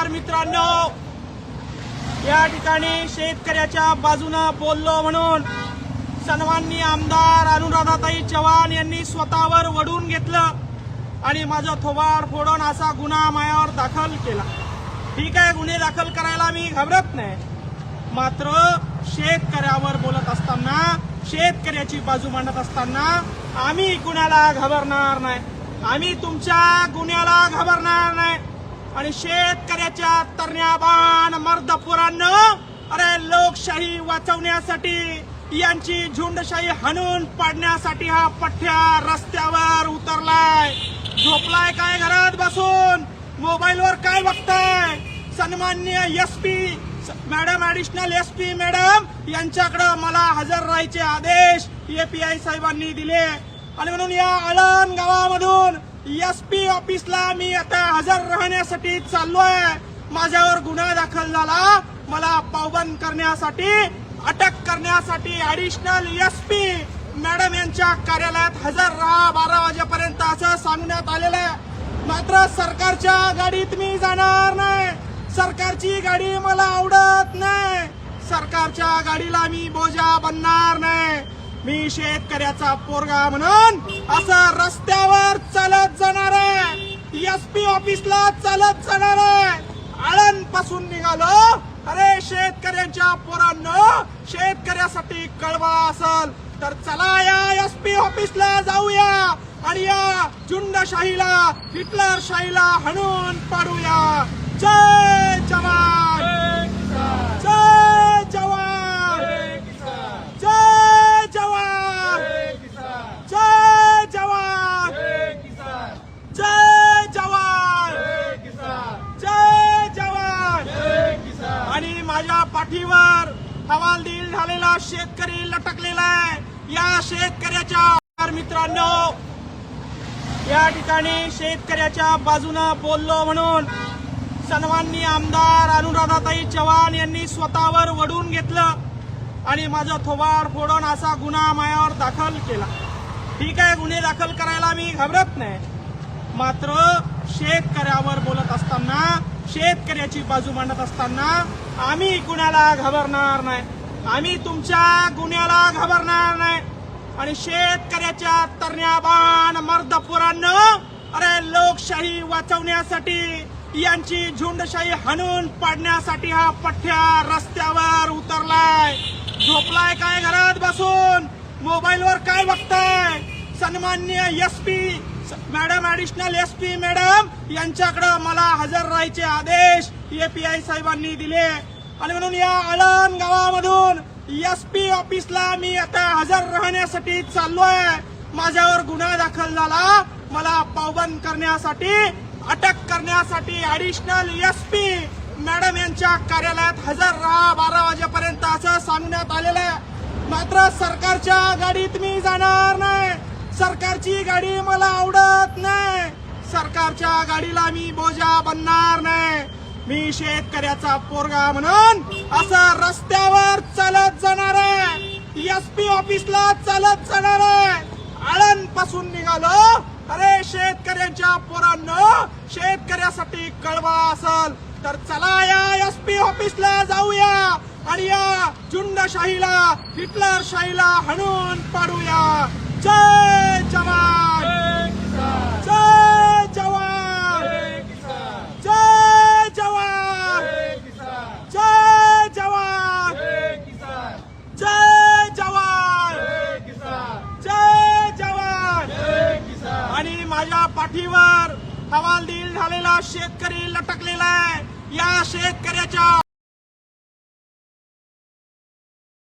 मित्रांनो, या ठिकाणी शेतकऱ्याच्या बाजूने बोललो म्हणून सन्माननीय आमदार अनुराधाताई चव्हाण यांनी स्वतःवर वडून घेतलं आणि माझं थोबाड फोडून असा गुन्हा मायावर दाखल केला। ठीक आहे, गुन्हे दाखल करायला मी घाबरत नाही, मात्र शेतकऱ्यावर बोलत असताना, शेतकऱ्याची बाजू मांडत असताना आम्ही कुणाला घाबरणार नाही, आम्ही तुमच्या गुन्ह्याला घाबरणार नाही। आणि शेतकऱ्याच्या तरण्याबाण मर्दपुरांनो, अरे लोकशाही वाचवण्यासाठी, यांची झुंडशाही हाणून पाडण्यासाठी हा पठ्ठ्या रस्त्यावर उतरलाय। झोपलाय काय घरात बसून, मोबाईलवर काय बघताय? सन्माननीय SP madam, additional SP madam यांच्याकडे मला हजर राहायचे आदेश एपीआय साहेबांनी दिले आणि म्हणून या आळंद गावामधून एसपी ऑफिसला मी आता हजर राहण्यासाठी चाललोय। माझ्यावर गुन्हा दाखल झाला, मला पावबंद करण्यासाठी, अटक करण्यासाठी ऍडिशनल एसपी मॅडम यांच्या कार्यालयात हजर राहा 12 वाजेपर्यंत असं सांगण्यात आलेलं आहे। मात्र सरकारच्या गाडीत मी जाणार नाही, सरकारची गाडी मला आवडत नाही, सरकारच्या गाडीला मी बोजा बनणार नाही। मी शेतकऱ्याचा पोरगा म्हणून असं रस्त्यावर चालत जाणार आहे, एसपी ऑफिसला चालत जाणार आहे। आळंद पासून निघालो, अरे शेतकऱ्यांच्या पोरांनो, शेतकऱ्यासाठी कळवा असेल तर चला या एसपी ऑफिसला जाऊया आणि या झुंडशाहीला, हिटलरशाहीला हाणून पाडूया। जय जवान, जय जवान, जय जवान, जय जवान, जय जवान, जय जवान। आणि माझ्या पाठीवर हवालदिल झालेला शेतकरी लटकलेला आहे। या शेतकऱ्याच्या मित्रांनो, या ठिकाणी शेतकऱ्याच्या बाजूने बोललो म्हणून सन्माननीय आमदार अनुराधाताई चव्हाण यांनी स्वतःवर वडून घेतलं आणि माझं थोबाड फोडून असा गुन्हा मायावर दाखल केला। ठीक आहे, गुन्हे दाखल करायला मी घाबरत नाही, मात्र शेतकऱ्यावर बोलत असताना, शेतकऱ्याची बाजू मांडत असताना आम्ही कुणाला घाबरणार नाही, आम्ही तुमच्या गुन्ह्याला घाबरणार नाही। आणि शेतकऱ्याच्या तरण्याबाण मर्दपुरांनो, अरे लोकशाही वाचवण्यासाठी, यांची झुंडशाही हाणून पाडण्यासाठी हा पठ्ठ्या रस्त्यावर उतरलाय। झोपलाय काय घरात बसून, मोबाईलवर काय बघताय? सन्माननीय SP madam, additional SP madam यांच्याकडे मला हजर राहायचे आदेश एपीआय साहेबांनी दिले आणि म्हणून या आळंद गावामधून एसपी ऑफिसला मी आता हजर राहण्यासाठी चाललोय। माझ्यावर गुन्हा दाखल झाला, मला पावबंद करण्यासाठी, अटक करण्यासाठी ऍडिशनल एसपी मॅडम यांच्या कार्यालयात हजर राहा 12 वाजेपर्यंत असं सांगण्यात आलेलं आहे। मात्र सरकारच्या गाडीत मी जाणार नाही, सरकारची गाडी मला आवडत नाही, सरकारच्या गाडीला मी बोजा बनणार नाही। मी शेतकऱ्याचा पोरगा म्हणून असं रस्त्यावर चालत जाणार आहे, एसपी ऑफिसला चालत जाणार आहे। आळंद पासून निघालो, अरे शेतकऱ्यांच्या पोरांनो, शेतकऱ्यासाठी कळवा असेल तर चला या एसपी ऑफिसला जाऊया आणि या झुंडशाहीला, हिटलरशाहीला हाणून पाडूया। जय जवान, जय जवान, जय जवान, जय जवान, जय जवान, जय जवान। आणि माझ्या पाठीवर हवालदिल झालेला शेतकरी लटकलेला आहे। या शेतकऱ्याच्या